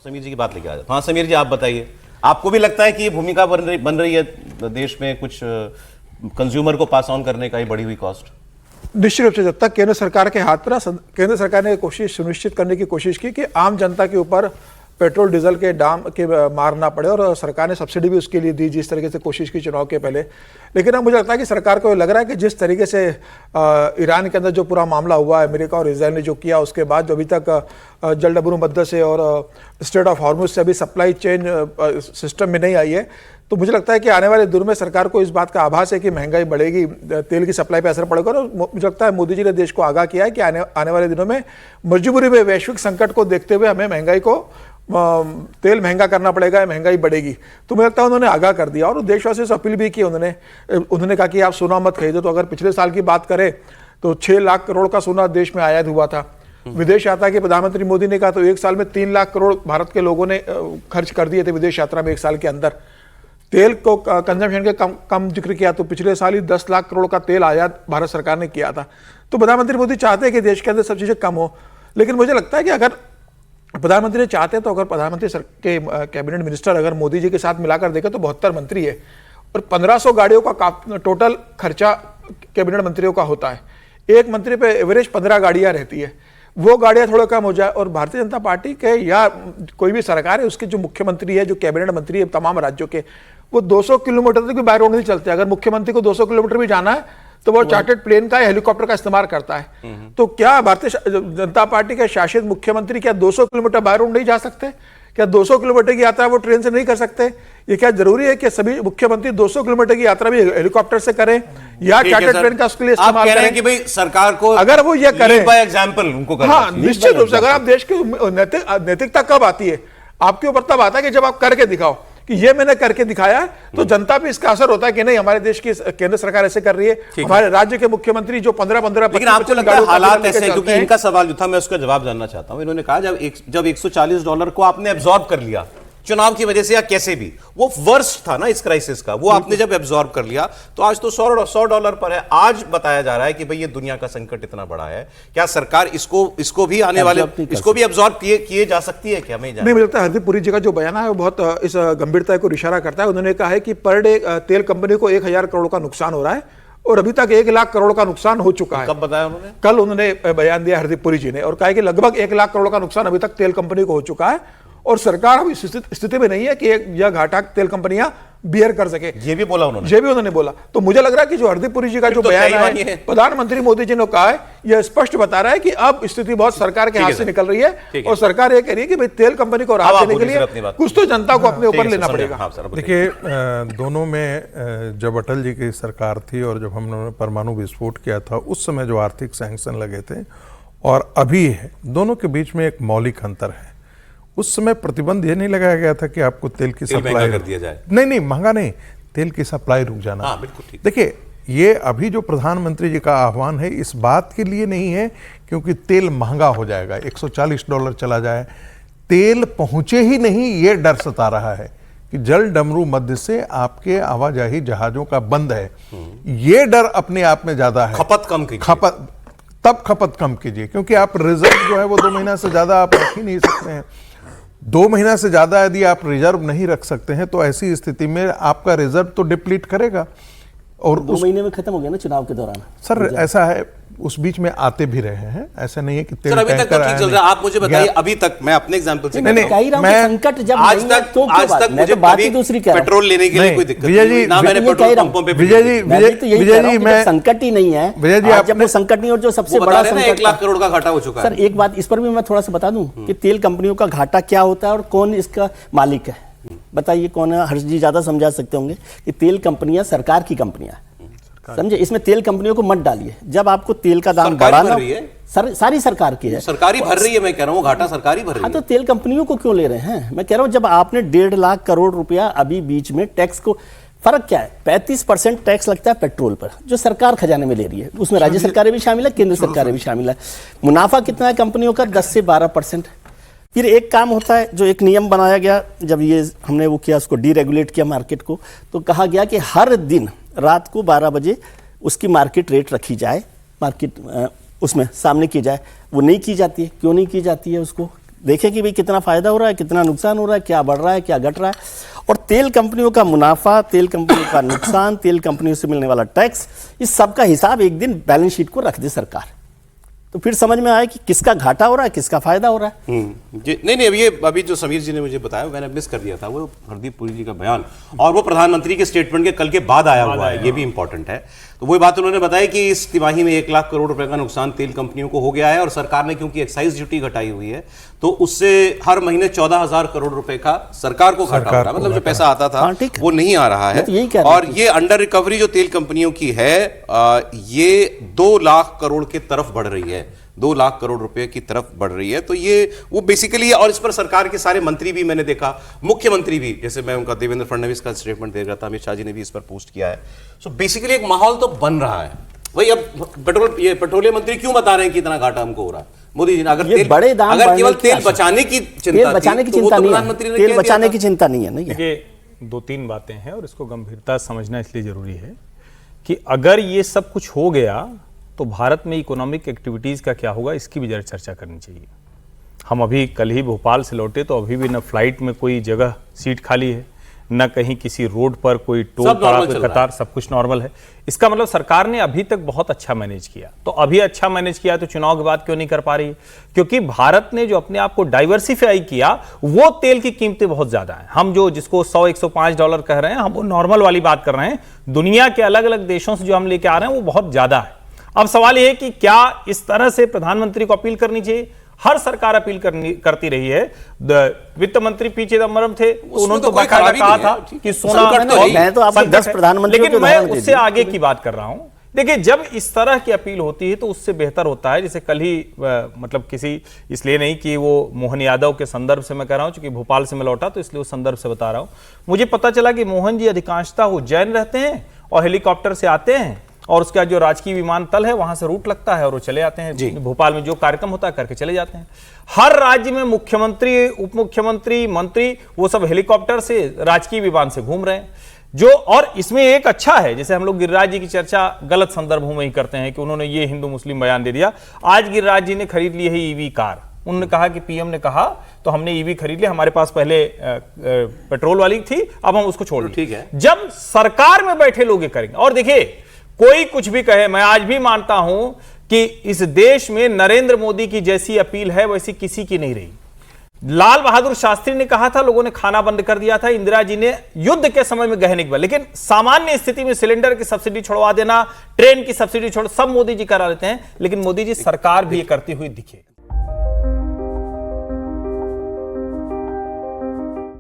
समीर जी की बात लेके आ जाता हूं। हाँ समीर जी, आप बताइए, आपको भी लगता है कि ये भूमिका बन रही है देश में कुछ कंज्यूमर को पास ऑन करने का ही बढ़ी हुई कॉस्ट? निश्चित रूप से जब तक केंद्र सरकार के हाथ पर केंद्र सरकार ने कोशिश सुनिश्चित करने की कोशिश की कि आम जनता के ऊपर पेट्रोल डीजल के दाम के मार ना पड़े, और सरकार ने सब्सिडी भी उसके लिए दी जिस तरीके से कोशिश की चुनाव के पहले। लेकिन अब मुझे लगता है कि सरकार को लग रहा है कि जिस तरीके से ईरान के अंदर जो पूरा मामला हुआ है, अमेरिका और इजराइल ने जो किया, उसके बाद जो अभी तक जलडबरू मध्य से और स्ट्रेट ऑफ हॉर्मुज से अभी सप्लाई चेन सिस्टम में नहीं आई है, तो मुझे लगता है कि आने वाले दिनों में सरकार को इस बात का आभास है कि महंगाई बढ़ेगी, तेल की सप्लाई पे असर पड़ेगा। और मुझे लगता है मोदी जी ने देश को आगाह किया है कि आने वाले दिनों में मजबूरी में वैश्विक संकट को देखते हुए हमें महंगाई को तेल महंगा करना पड़ेगा, महंगाई बढ़ेगी। तो मुझे लगता है उन्होंने आगाह कर दिया और देशवासियों से अपील भी की। उन्होंने कहा कि आप सोना मत खरीदो। तो अगर पिछले साल की बात करें तो 6 लाख करोड़ का सोना देश में आयात हुआ था। विदेश यात्रा के प्रधानमंत्री मोदी ने कहा तो एक साल में 3 लाख करोड़ भारत के लोगों ने खर्च कर दिए थे विदेश यात्रा में एक साल के अंदर। तेल को कंजम्पशन के कम जिक्र किया तो पिछले साल ही 10 लाख करोड़ का तेल आयात भारत सरकार ने किया था। तो प्रधानमंत्री मोदी चाहते हैं कि देश के अंदर सब चीज़ें कम हो, लेकिन मुझे लगता है कि अगर प्रधानमंत्री चाहते हैं तो अगर प्रधानमंत्री के कैबिनेट मिनिस्टर अगर मोदी जी के साथ मिलाकर देखें तो 72 मंत्री है और 1500 गाड़ियों का टोटल खर्चा कैबिनेट मंत्रियों का होता है। एक मंत्री पे एवरेज 15 गाड़ियां रहती है, वो गाड़ियां थोड़ा कम हो जाए और भारतीय जनता पार्टी के या कोई भी सरकार है उसके जो मुख्यमंत्री है, जो कैबिनेट मंत्री है तमाम राज्यों के, वो 200 किलोमीटर तक भी बाय रोड नहीं चलते। अगर मुख्यमंत्री को 200 किलोमीटर भी जाना है तो वो चार्टर्ड प्लेन का या हेलीकॉप्टर का इस्तेमाल करता है। तो क्या भारतीय जनता पार्टी के शासित मुख्यमंत्री क्या 200 किलोमीटर बाय रोड नहीं जा सकते? क्या 200 किलोमीटर की यात्रा वो ट्रेन से नहीं कर सकते? ये क्या जरूरी है कि सभी मुख्यमंत्री 200 किलोमीटर की यात्रा भी हेलीकॉप्टर से करें या चार्टर्ड प्लेन का उसके लिए इस्तेमाल करें? आप कह रहे हैं कि भाई सरकार को अगर वो ये करें बाय एग्जांपल उनको करना हाँ, निश्चित रूप से। अगर आप देश की नैतिकता कब आती है आपके ऊपर? तब आता है कि जब आप करके दिखाओ कि ये मैंने करके दिखाया है, तो जनता पे इसका असर होता है कि नहीं हमारे देश की केंद्र सरकार ऐसे कर रही है। हमारे राज्य के मुख्यमंत्री जो 15-15 लेकिन आपको लगता है हालात ऐसे हैं? क्योंकि इनका सवाल जो था मैं उसका जवाब जानना चाहता हूं। इन्होंने कहा जब $140 को आपने एब्जॉर्ब कर लिया चुनाव की वजह से या कैसे भी, वो वर्स्ट था ना इस क्राइसिस का, वो आपने जब एब्जॉर्ब कर लिया तो आज तो $100 पर है। आज बताया जा रहा है कि भाई ये दुनिया का संकट इतना बड़ा है, क्या सरकार इसको भी आने वाले इसको भी एब्जॉर्ब किए जा सकती है क्या? नहीं, मुझे लगता है हरदीप पुरी जी का जो बयान है वो बहुत इस गंभीरता को इशारा करता है। उन्होंने कहा है कि पर डे तेल कंपनी को 1000 करोड़ का नुकसान हो रहा है और अभी तक 1 लाख करोड़ का नुकसान हो चुका है। कब बताया उन्होंने? कल उन्होंने बयान दिया हरदीप पुरी जी ने और कहा कि लगभग 1 लाख करोड़ का नुकसान अभी तक तेल कंपनी को हो चुका है और सरकार अब इस स्थिति में नहीं है कि यह घाटा तेल कंपनियां बियर कर सके। ये भी बोला उन्होंने? ये भी उन्होंने बोला। तो मुझे लग रहा है कि जो हरदीप पुरी जी का जो बयान है प्रधानमंत्री मोदी जी ने कहा है, यह स्पष्ट बता रहा है कि अब स्थिति बहुत सरकार के हाथ से निकल रही है और सरकार ये कह रही है कि भाई तेल कंपनी को राहत देने के लिए कुछ तो जनता को अपने ऊपर लेना पड़ेगा। देखिए, दोनों में जब अटल जी की सरकार थी और जब हमने परमाणु विस्फोट किया था उस समय जो आर्थिक सैंक्शन लगे थे और अभी है, दोनों के बीच में एक मौलिक अंतर है। उस समय प्रतिबंध ये नहीं लगाया गया था कि आपको तेल की सप्लाई कर दिया जाए। नहीं, महंगा नहीं, तेल की सप्लाई रुक जाना। हाँ, बिल्कुल ठीक। देखिए, ये अभी जो प्रधानमंत्री जी का आह्वान है इस बात के लिए नहीं है क्योंकि तेल महंगा हो जाएगा, $140 चला जाए, तेल पहुंचे ही नहीं, ये डर सता रहा है कि जल डमरू मध्य से आपके आवाजाही जहाजों का बंद है। ये डर अपने आप में ज्यादा है। खपत कम कीजिए, खपत कम कीजिए, क्योंकि आप रिजर्व जो है वो 2 महीना से ज्यादा आप रख ही नहीं सकते हैं। 2 महीना से ज्यादा यदि आप रिजर्व नहीं रख सकते हैं तो ऐसी स्थिति में आपका रिजर्व तो डिप्लीट करेगा और 2 महीने में खत्म हो गया ना चुनाव के दौरान। सर ऐसा है, उस बीच में आते भी रहे हैं, ऐसा नहीं है कि तेल अभी तक तो ठीक चल रहा है। आप मुझे बताइए, अभी तक मैं अपने एग्जांपल से संकट जब आज तक मुझे बात ही दूसरी कर पेट्रोल लेने के लिए कोई दिक्कत विजय जी, ना मैंने पेट्रोल पंपों पे विजय जी मैं संकट ही नहीं है। विजय जी, जब वो संकट नहीं और जो सबसे बड़ा संकट 1 लाख करोड़ का घाटा हो चुका है। सर एक बात इस पर भी मैं थोड़ा सा बता दूं कि तेल कंपनियों का घाटा क्या होता है और कौन इसका मालिक है। बताइए कौन है? हर्ष जी ज्यादा समझा सकते होंगे कि तेल कंपनियां सरकार की कंपनियां, समझे? इसमें तेल कंपनियों को मत डालिए। जब आपको तेल का दाम बढ़ाना, सारी सरकार की है, सरकारी भर रही है। मैं कह रहा हूँ घाटा सरकारी भर रही है। हाँ, तो तेल कंपनियों को क्यों ले रहे हैं? मैं कह रहा हूँ जब आपने 1.5 लाख करोड़ रुपया अभी बीच में टैक्स को, फर्क क्या है? 35% टैक्स लगता है पेट्रोल पर जो सरकार खजाने में ले रही है, उसमें राज्य सरकारें भी शामिल है, केंद्र सरकारें भी शामिल है। मुनाफा कितना है कंपनियों का? 10 से 12%। फिर एक काम होता है, जो एक नियम बनाया गया जब ये हमने वो किया, उसको डीरेगुलेट किया मार्केट को, तो कहा गया कि हर दिन रात को 12 बजे उसकी मार्केट रेट रखी जाए, मार्केट उसमें सामने की जाए। वो नहीं की जाती है। क्यों नहीं की जाती है? उसको देखें कि भाई कितना फायदा हो रहा है, कितना नुकसान हो रहा है, क्या बढ़ रहा है, क्या घट रहा है। और तेल कंपनियों का मुनाफा, तेल कंपनियों का नुकसान, तेल कंपनियों से मिलने वाला टैक्स, इस सब का हिसाब एक दिन बैलेंस शीट को रख दे सरकार, तो फिर समझ में आए कि किसका घाटा हो रहा है, किसका फायदा हो रहा है। जी नहीं, अभी जो समीर जी ने मुझे बताया मैंने मिस कर दिया था, वो हरदीप पुरी जी का बयान, और वो प्रधानमंत्री के स्टेटमेंट के कल के बाद आया हुआ है, ये भी इंपॉर्टेंट है। तो वही बात उन्होंने बताया कि इस तिमाही में 1 लाख करोड़ रुपए का नुकसान तेल कंपनियों को हो गया है, और सरकार ने क्योंकि एक्साइज ड्यूटी घटाई हुई है तो उससे हर महीने 14,000 करोड़ रुपए का सरकार को घाटा हो रहा है, मतलब जो पैसा आता था वो नहीं आ रहा है। तो यही कह रहा और ये अंडर रिकवरी जो तेल कंपनियों की है ये 2 लाख करोड़ की तरफ बढ़ रही है, 2 लाख करोड़ रुपए की तरफ बढ़ रही है। तो ये वो बेसिकली, और इस पर सरकार के सारे मंत्री भी मैंने देखा, मुख्यमंत्री भी, जैसे मैं उनका देवेंद्र फडणवीस का स्टेटमेंट देख रहा था, अमित शाह जी ने भी इस पर पोस्ट किया है। सो बेसिकली एक माहौल तो बन रहा है। वही अब पेट्रोलियम मंत्री क्यों बता रहे हैं कि इतना घाटा हमको हो रहा है? मोदी जी ने अगर केवल तेल बचाने की चिंता तेल बचाने की चिंता नहीं है। देखिए 2-3 बातें हैं और इसको गंभीरता समझना इसलिए जरूरी है कि अगर ये सब कुछ हो गया तो भारत में इकोनॉमिक एक्टिविटीज़ का क्या होगा, इसकी भी जरा चर्चा करनी चाहिए। हम अभी कल ही भोपाल से लौटे तो अभी भी न फ्लाइट में कोई जगह सीट खाली है, न कहीं किसी रोड पर कोई टोल पड़ा, कोई कतार, सब कुछ नॉर्मल है। इसका मतलब सरकार ने अभी तक बहुत अच्छा मैनेज किया। तो अभी अच्छा मैनेज किया तो चुनाव के बाद क्यों नहीं कर पा रही है? क्योंकि भारत ने जो अपने आप को डाइवर्सिफाई किया, वो तेल की कीमतें बहुत ज्यादा हैं। हम जो जिसको $100-105 कह रहे हैं, हम वो नॉर्मल वाली बात कर रहे हैं। दुनिया के अलग अलग देशों से जो हम लेके आ रहे हैं वो बहुत ज्यादा है। अब सवाल यह है कि क्या इस तरह से प्रधानमंत्री को अपील करनी चाहिए? हर सरकार अपील करती रही है। वित्त मंत्री पी चिदम्बरम थे, उन्होंने तो बाकायदा कहा था कि सोना, मैं तो आपको 10 प्रधानमंत्री, लेकिन मैं उससे आगे की बात कर रहा हूं। देखिए, जब इस तरह की अपील होती है तो उससे बेहतर होता है, जैसे कल ही मतलब किसी, इसलिए नहीं कि वो मोहन यादव के संदर्भ से मैं कह रहा हूं, क्योंकि भोपाल से मैं लौटा तो इसलिए उस संदर्भ से बता रहा हूं। मुझे पता चला कि मोहन जी अधिकांशतः उज्जैन रहते हैं और हेलीकॉप्टर से आते हैं, और उसका जो राजकीय विमानतल है वहां से रूट लगता है और वो चले आते हैं भोपाल में, जो कार्यक्रम होता है करके चले जाते हैं। हर राज्य में मुख्यमंत्री, उप मुख्यमंत्री, मंत्री, वो सब हेलीकॉप्टर से, राजकीय विमान से घूम रहे हैं। जो, और इसमें एक अच्छा है, जैसे हम लोग गिरिराज जी की चर्चा गलत संदर्भों में ही करते हैं कि उन्होंने ये हिंदू मुस्लिम बयान दे दिया। आज गिरिराज जी ने खरीद ली है ईवी कार। उन्होंने कहा कि पीएम ने कहा तो हमने ईवी खरीद लिया, हमारे पास पहले पेट्रोल वाली थी, अब हम उसको छोड़, ठीक है। जब सरकार में बैठे लोग ये करेंगे, और देखिए कोई कुछ भी कहे, मैं आज भी मानता हूं कि इस देश में नरेंद्र मोदी की जैसी अपील है वैसी किसी की नहीं रही। लाल बहादुर शास्त्री ने कहा था, लोगों ने खाना बंद कर दिया था। इंदिरा जी ने युद्ध के समय में गहने की बात, लेकिन सामान्य स्थिति में सिलेंडर की सब्सिडी छोड़वा देना, ट्रेन की सब्सिडी छोड़, सब मोदी जी करा लेते हैं, लेकिन मोदी जी सरकार भी ये करती हुई दिखे।